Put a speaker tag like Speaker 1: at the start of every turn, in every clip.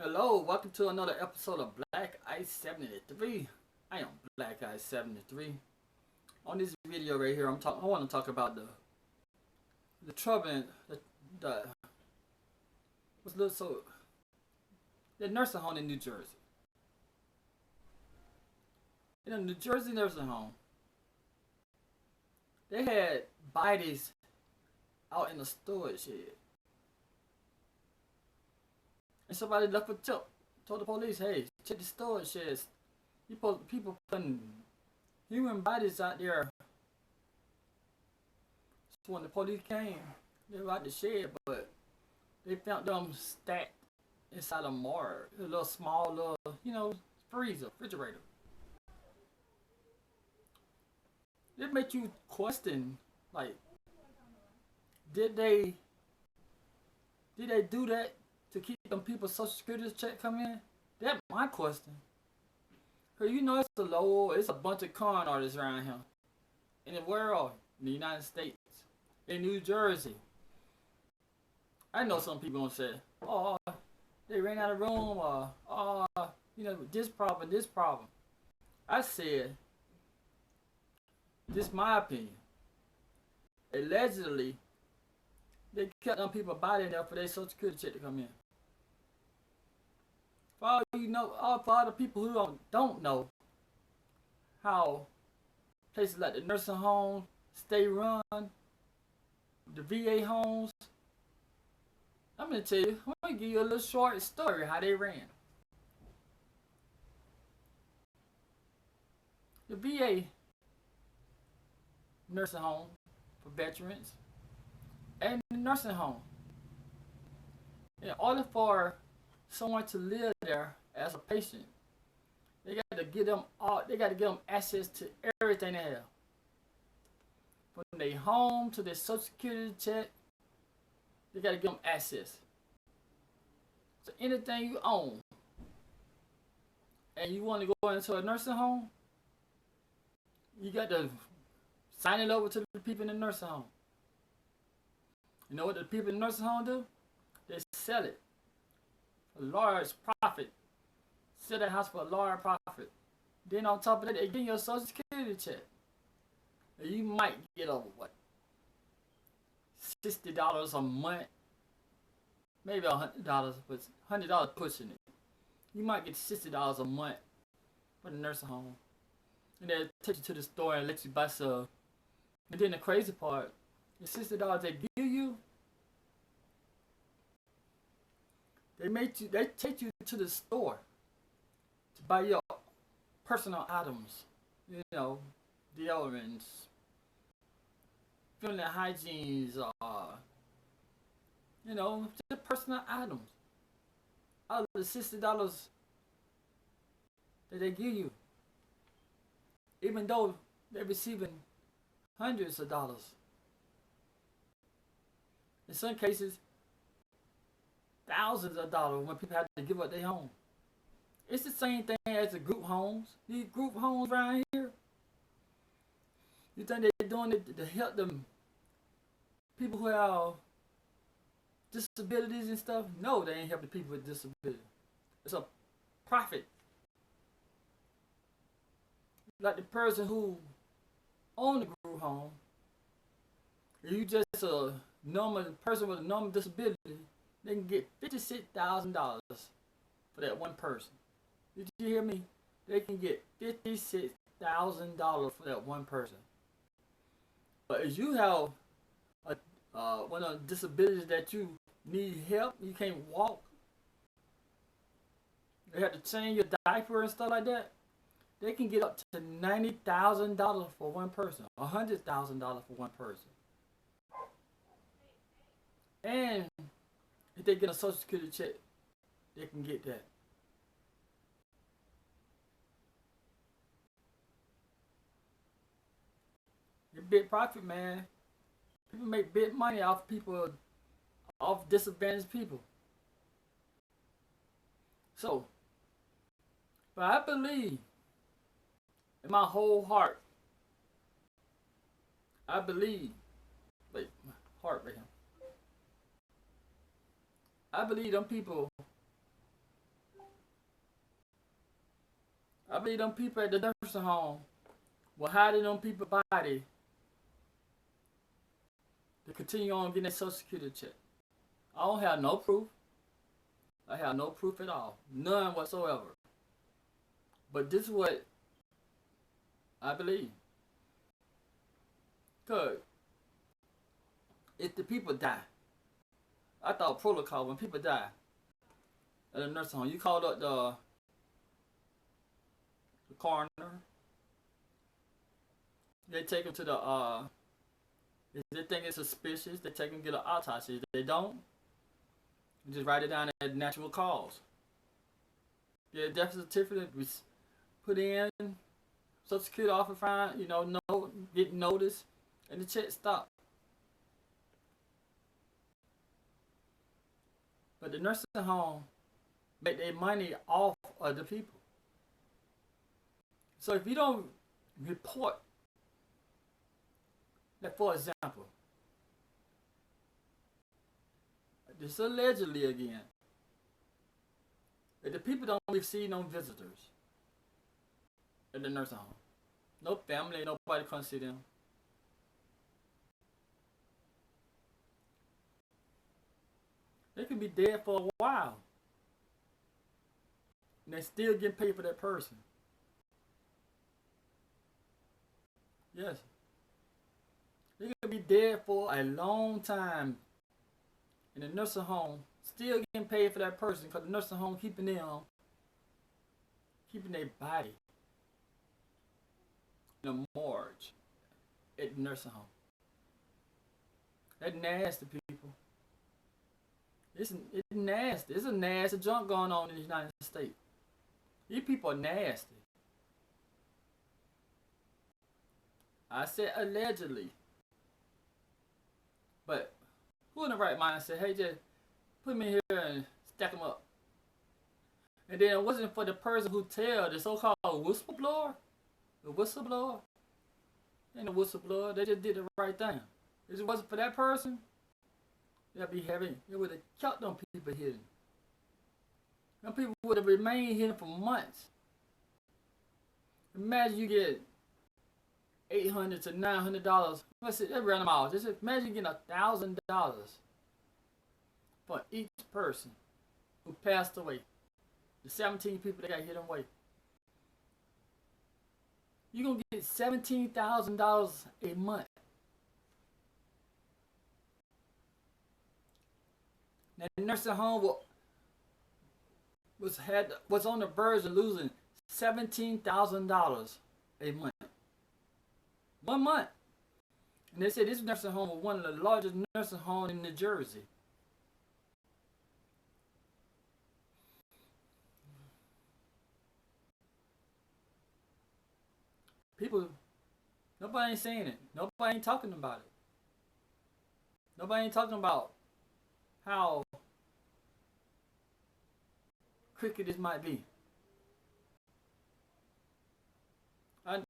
Speaker 1: Hello, welcome to another episode of Black Ice 73. I am Black Ice 73. On this video right here, I want to talk about the trouble in the what's little so the nursing home in New Jersey. In a New Jersey nursing home, they had bodies out in the storage shed. And somebody left a tip, told the police, hey, check the storage sheds. People putting human bodies out there. So when the police came, they were out the shed, but they found them stacked inside a morgue. A little small freezer, refrigerator. It made you question, like, did they do that to keep them people's social security check come in? That's my question. Cause it's a bunch of con artists around here. In the world, in the United States, in New Jersey. I know some people gonna say, oh, they ran out of room, or this problem. I said, this is my opinion. Allegedly, they kept them people body in there for their social security check to come in. For all the people who don't know how places like the nursing homes stay run, the VA homes, I'm gonna give you a little short story how they ran. The VA nursing home for veterans and the nursing home. In order for someone to live there as a patient, they got to give them access to everything they have. From their home to their social security check, they got to give them access. So anything you own and you want to go into a nursing home, you got to sign it over to the people in the nursing home. You know what the people in the nursing home do? They sell it for a large profit. Sell that house for a large profit. Then on top of that, they give you a social security check. And you might get over $60 a month, maybe $100, but $100 pushing it. You might get $60 a month for the nursing home, and they'll take you to the store and let you buy stuff. And then the crazy part, the $60 they give you, they take you to the store to buy your personal items, deodorants, feminine hygienes, just personal items. Out of the $60 that they give you, even though they're receiving hundreds of dollars. In some cases, thousands of dollars when people have to give up their home. It's the same thing as the group homes. These group homes around here, you think they're doing it to help them people who have disabilities and stuff? No, they ain't helping people with disabilities. It's a profit. Like the person who own the group home, if you just a normal person with a normal disability, they can get $56,000 for that one person. Did you hear me? They can get $56,000 for that one person. But if you have one of the disabilities that you need help, you can't walk, they have to change your diaper and stuff like that, they can get up to $90,000 for one person, $100,000 for one person. And if they get a social security check, they can get that. It's big profit, man. People make big money off disadvantaged people. So, but I believe in my whole heart, my heart right here. I believe them people believe them people at the nursing home were hiding them people's body to continue on getting their Social Security check. I don't have no proof. I have no proof at all. None whatsoever. But this is what I believe. Because if the people die, I thought protocol when people die at a nursing home, you called up the coroner. They take them to the if they think it's suspicious, they take them to get an autopsy. If they don't, you just write it down as natural cause. Get a death certificate, put in, Social Security office fine, get notice, and the check stop. But the nursing home make their money off of the people. So if you don't report, like for example, this allegedly again, if the people don't receive no visitors at the nursing home, no family, nobody come see them, they could be dead for a while, and they still get paid for that person. Yes. They could be dead for a long time in the nursing home, still getting paid for that person because the nursing home keeping their body in a morgue at the nursing home. That's nasty, people. It's nasty. It's a nasty junk going on in the United States. These people are nasty. I said allegedly. But who in the right mind said, hey, just put me here and stack them up? And then it wasn't for the person who tell the so-called whistleblower. The whistleblower. Ain't a whistleblower. They just did the right thing. If it wasn't for that person, they'd be having, it would have kept them people hidden. Them people would have remained hidden for months. Imagine you get $800 to $900. Let's see, that's random hours. Just imagine getting $1,000 for each person who passed away. The 17 people that got hit away. You're gonna get $17,000 a month. Now the nursing home was on the verge of losing $17,000 a month. 1 month. And they said this nursing home was one of the largest nursing homes in New Jersey. People, nobody ain't saying it. Nobody ain't talking about it. Nobody ain't talking about how crooked this might be. I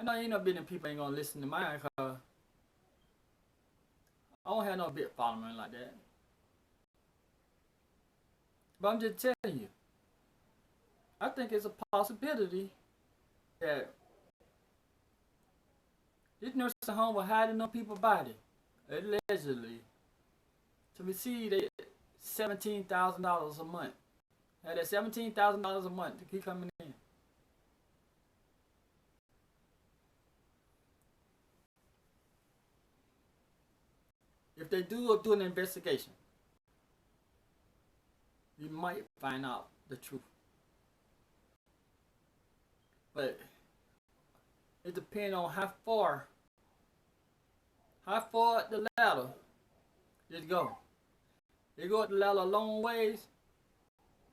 Speaker 1: know ain't no billion people ain't gonna listen to mine because I don't have no big following like that. But I'm just telling you, I think it's a possibility that this nursing home was hiding on people's body, allegedly, to receive that $17,000 a month. Had that $17,000 a month to keep coming in. If they do an investigation, you might find out the truth. But it depends on how far the ladder it go. It go up the ladder a long ways,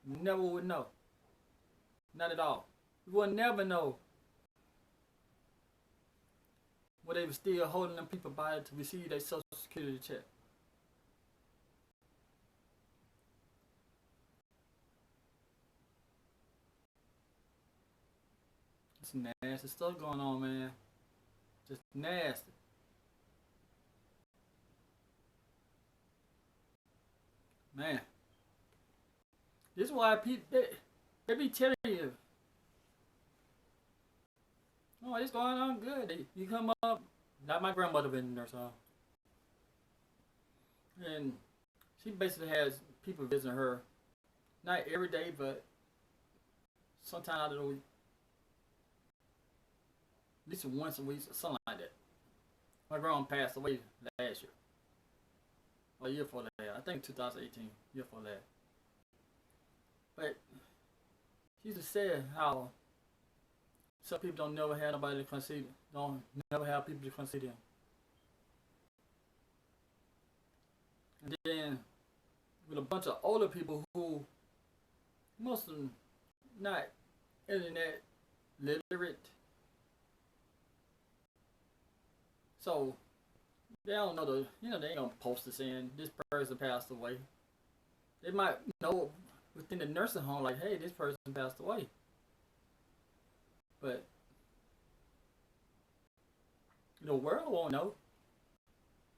Speaker 1: you never would know. Not at all. You would never know where they were still holding them people by to receive their Social Security check. It's nasty stuff going on, man. Just nasty. Man. This is why people, they be telling you, oh, it's going on good. You come up, like my grandmother been in there, so. And she basically has people visiting her, not every day, but sometime out of the week. At least once a week, something like that. My grandma passed away last year. Or year before that. I think 2018, year before that. But she used to say how some people don't never have nobody to consider, don't never have people to consider them. And then with a bunch of older people who most of them not internet literate, so they don't know they ain't gonna post it saying this person passed away. They might know within the nursing home, like, hey, this person passed away. But the world won't know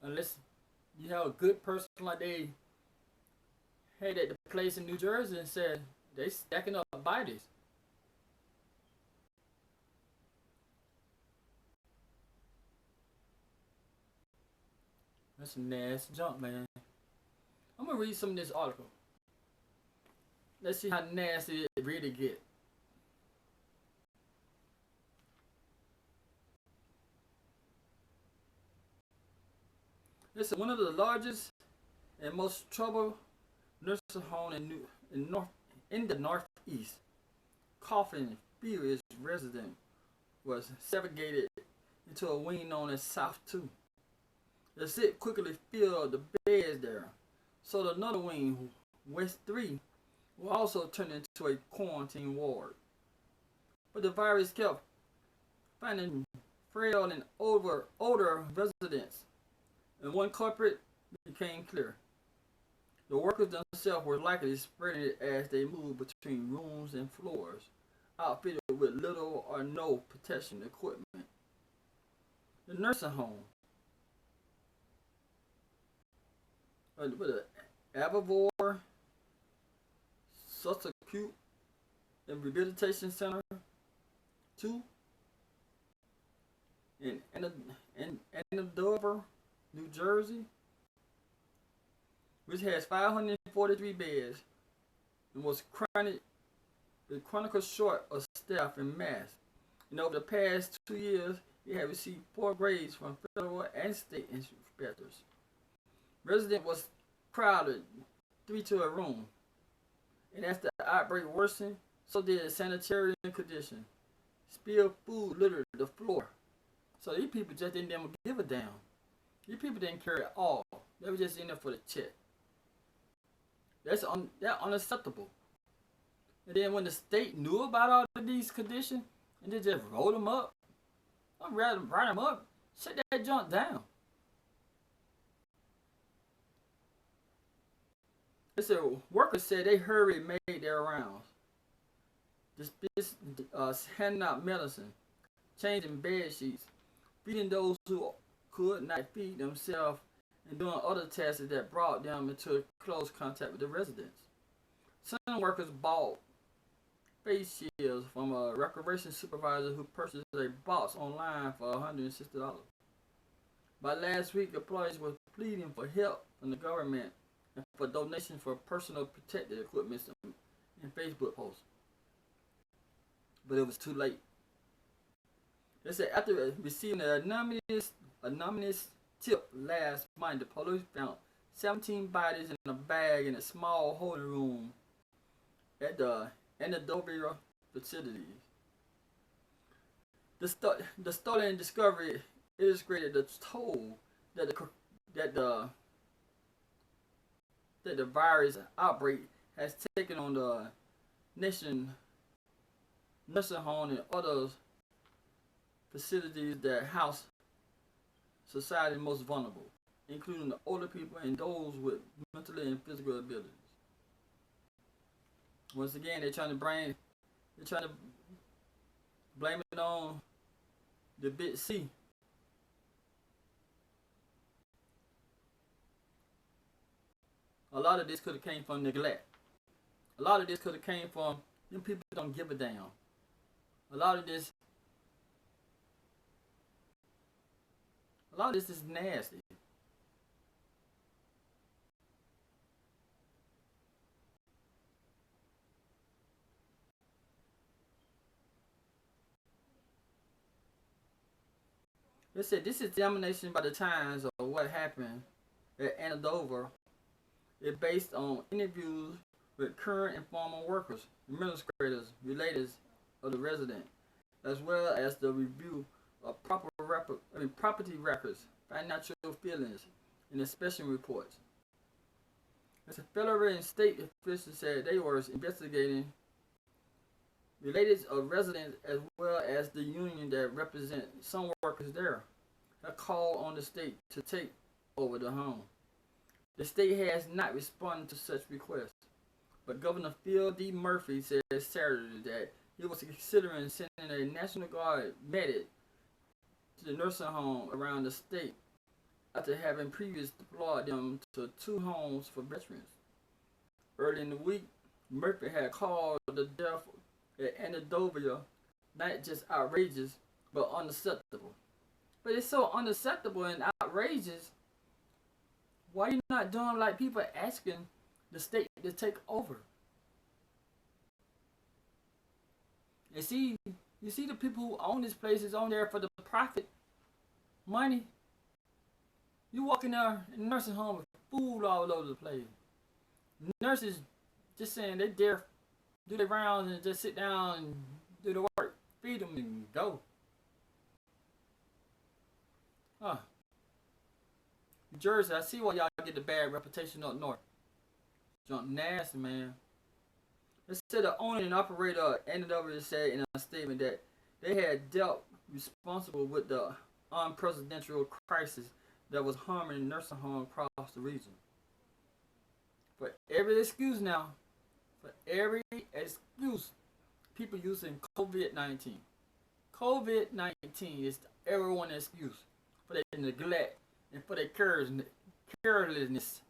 Speaker 1: unless you have a good person like they had at the place in New Jersey and said they stacking up bodies. That's some nasty junk, man. I'm gonna read some of this article. Let's see how nasty it really get. This is one of the largest and most troubled nursing home in the Northeast. Coughing, furious resident was segregated into a wing known as South 2. The sick quickly filled the beds there, so another wing, West 3, will also turn into a quarantine ward. But the virus kept finding frail and older residents, and one culprit became clear. The workers themselves were likely spreading it as they moved between rooms and floors, outfitted with little or no protection equipment. The nursing home, with an Avivor Subacute and Rehabilitation Center 2 in Andover, New Jersey, which has 543 beds and was chronically short of staff and mass. And over the past 2 years, it had received 4 grades from federal and state inspectors. Resident was crowded 3 to a room, and as the outbreak worsened, so did the sanitary condition. Spilled food littered the floor. So these people just didn't even give a damn. These people didn't care at all. They were just in there for the check. That's unacceptable. And then when the state knew about all of these conditions, and they just rolled them up, I'd rather write them up, shut that junk down. They said workers said they hurried made their rounds. Handing out medicine, changing bed sheets, feeding those who could not feed themselves, and doing other tasks that brought them into close contact with the residents. Some workers bought face shields from a recreation supervisor who purchased a box online for $160. By last week, employees were pleading for help from the government and for donations for personal protective equipment in Facebook posts. But it was too late. They said after receiving an anonymous tip last month, the police found 17 bodies in a bag in a small holding room at the Andover facility. The stolen discovery illustrated the toll that the virus outbreak has taken on the nation, nursing home, and other facilities that house society's most vulnerable, including the older people and those with mental and physical abilities. Once again, they're trying to blame it on the big C. A lot of this could have came from neglect. A lot of this could have came from them people don't give a damn. A lot of this A lot of this is nasty. They said this examination by the Times of what happened at Andover is based on interviews with current and former workers, administrators, relators of the resident, as well as the review of property records, financial feelings, and inspection reports. As a federal and state officials said they were investigating related of residents as well as the union that represent some workers there. A call on the state to take over the home. The state has not responded to such requests, but Governor Phil D. Murphy said Saturday that he was considering sending a National Guard medic to the nursing home around the state after having previously deployed them to 2 homes for veterans. Early in the week, Murphy had called the death at Andover not just outrageous, but unacceptable. But it's so unacceptable and outrageous. Why are you not doing like people asking the state to take over? You see the people who own these places on there for the profit, money. You walk in there in the nursing home with food all over the place. Nurses just saying they dare do their rounds and just sit down and do the work, feed them and go. New Jersey, I see why y'all get the bad reputation up north. Junk nasty, man. They said the owner and operator ended up and said in a statement that they had dealt responsible with the unprecedented crisis that was harming nursing homes across the region. For every excuse now, people using COVID-19. COVID-19 is everyone's excuse for their neglect and for their carelessness.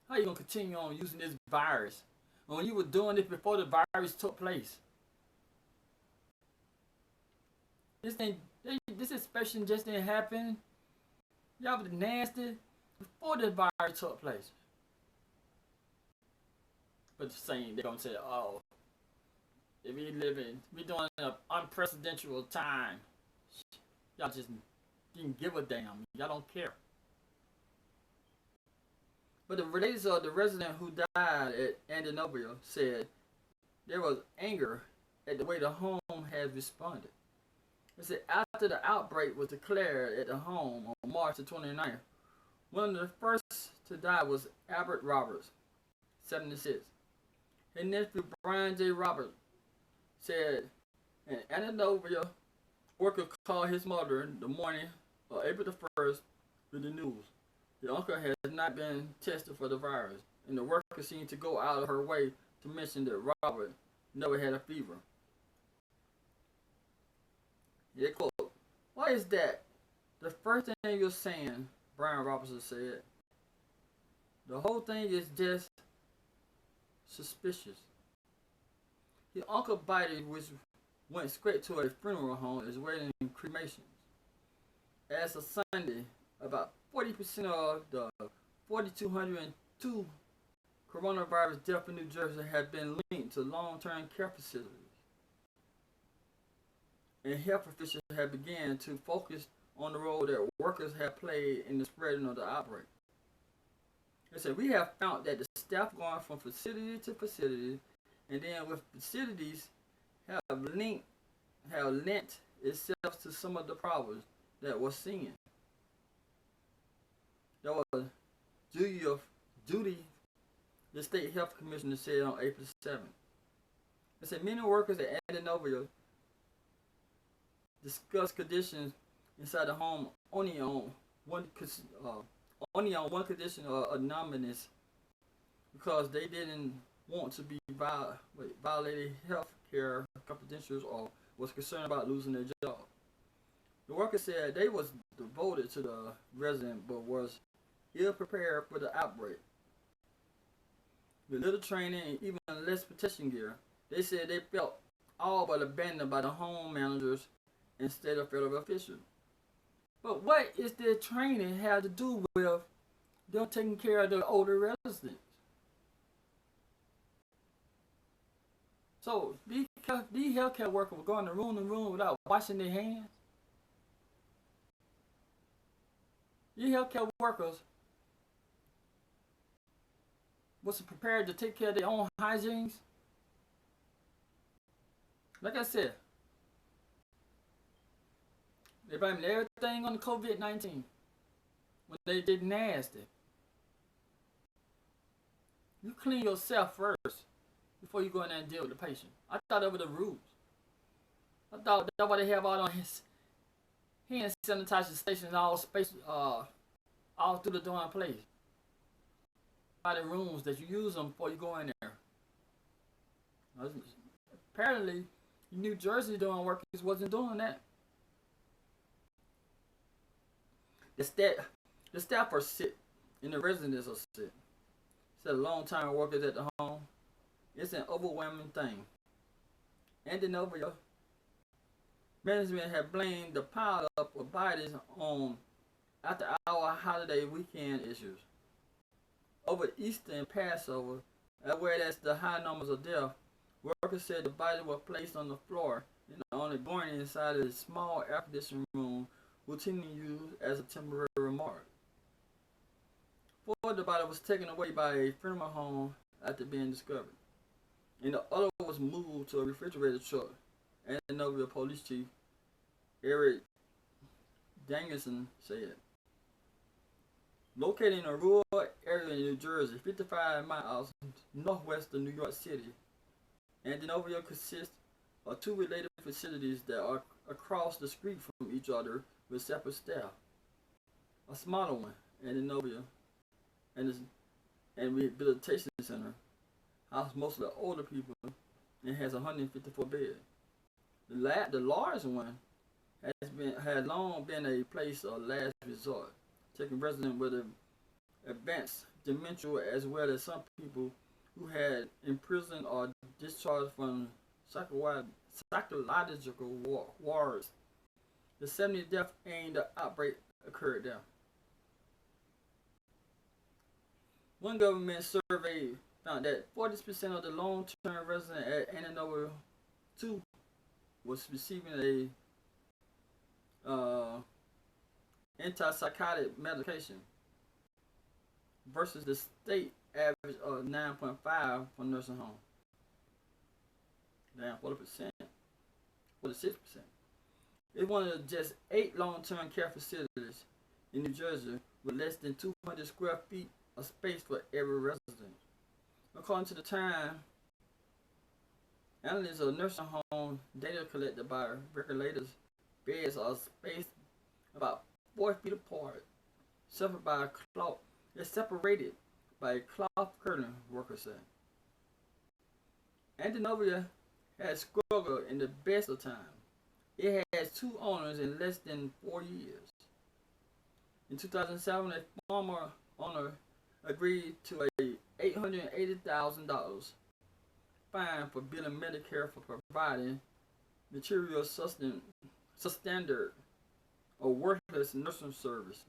Speaker 1: How you gonna continue on using this virus when you were doing this before the virus took place? This inspection just didn't happen. Y'all was nasty before the virus took place. But the same, they're gonna say, oh, if we doing an unprecedented time, y'all just didn't give a damn. Y'all don't care. But the relatives of the resident who died at Andover said there was anger at the way the home has responded. They said after the outbreak was declared at the home on March the 29th, one of the first to die was Albert Roberts, 76. His nephew Brian J. Roberts said an Andover worker called his mother in the morning of April the 1st with the news. The uncle has not been tested for the virus, and the worker seemed to go out of her way to mention that Robert never had a fever. Yeah, quote, why is that? The first thing you're saying, Brian Robertson said. The whole thing is just suspicious. His uncle Bidey, which went straight to a funeral home, is waiting in cremations. As of Sunday, about 40% of the 4,202 coronavirus deaths in New Jersey have been linked to long-term care facilities. And health officials have begun to focus on the role that workers have played in the spreading of the outbreak. They said, we have found that the staff going from facility to facility, and then with facilities have lent itself to some of the problems that we're seeing. That was duty, the state health commissioner said on April 7th. They said many workers at Andover discussed conditions inside the home only on one condition of anonymous because they didn't want to be violated health care confidentials or was concerned about losing their job. The worker said they was devoted to the resident but was ill prepared for the outbreak. With little training and even less protection gear, they said they felt all but abandoned by the home managers instead of federal officials. But what is their training have to do with them taking care of the older residents? So these healthcare workers were going to room without washing their hands. These healthcare workers was prepared to take care of their own hygienes. Like I said, they blamed everything on the COVID-19 when they did nasty. You clean yourself first before you go in there and deal with the patient. I thought that were the rules. I thought that's why they have all on his hand sanitizer stations all all through the darn place. By the rooms that you use them before you go in there. Apparently, New Jersey doing workers wasn't doing that. The staff are sick and the residents are sick. It's a long-time workers at the home. It's an overwhelming thing. And then over here, management have blamed the pile up of bodies on after our holiday weekend issues. Over Easter and Passover, where that's the high numbers of death, workers said the bodies were placed on the floor and only born inside of a small air-conditioned room routinely used as a temporary mark. Four of the body was taken away by a funeral home after being discovered, and the other was moved to a refrigerated truck. Andover Police Chief Eric Danielson said. Located in a rural area in New Jersey, 55 miles northwest of New York City, Andover consists of two related facilities that are across the street from each other with separate staff. A smaller one, Andover, and Rehabilitation Center, houses most of the older people and has 154 beds. The large one has long been a place of last resort, taking residents with advanced dementia as well as some people who had imprisoned or discharged from psychological wards. The 70th death in the outbreak occurred there. One government survey found that 40% of the long-term residents at Andover 2 was receiving a antipsychotic medication versus the state average of 9.5 for nursing home. Down 40%, 46%. It's one of just 8 long-term care facilities in New Jersey with less than 200 square feet of space for every resident. According to the Time, analysts of nursing home data collected by regulators, beds are spaced about 4 feet apart, separated by a cloth curtain, workers said. Andover has struggled in the best of times. It has 2 owners in less than 4 years. In 2007, a former owner agreed to a $880,000 fine for billing Medicare for providing material substandard or worthless nursing service.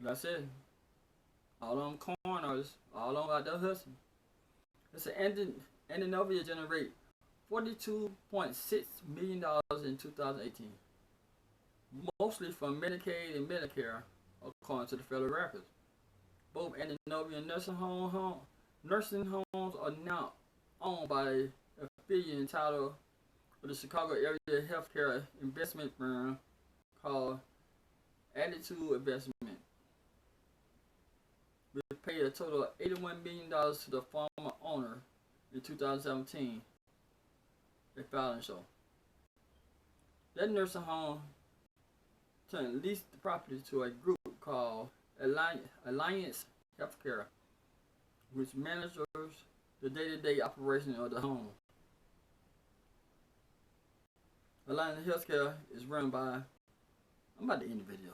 Speaker 1: Like I said, all them coroners, all them out there hustling. It's an Andover generate $42.6 million in 2018, mostly from Medicaid and Medicare, according to the federal records. Both Andover and nursing homes are now owned by a affiliate entitled the Chicago Area Healthcare Investment Firm called Attitude Investment. We paid a total of $81 million to the former owner in 2017. They filed and show. That nursing home leased the property to a group called Alliance Healthcare, which manages the day-to-day operation of the home. Alliance Healthcare is run by, I'm about to end the video.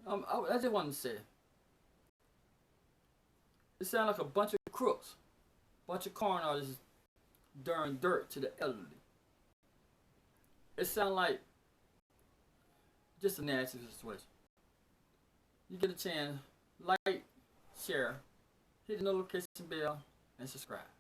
Speaker 1: I just want to say, it sounds like a bunch of crooks, bunch of con artists throwing dirt to the elderly. It sounds like just a nasty situation. You get a chance, like, share, hit the notification bell, and subscribe.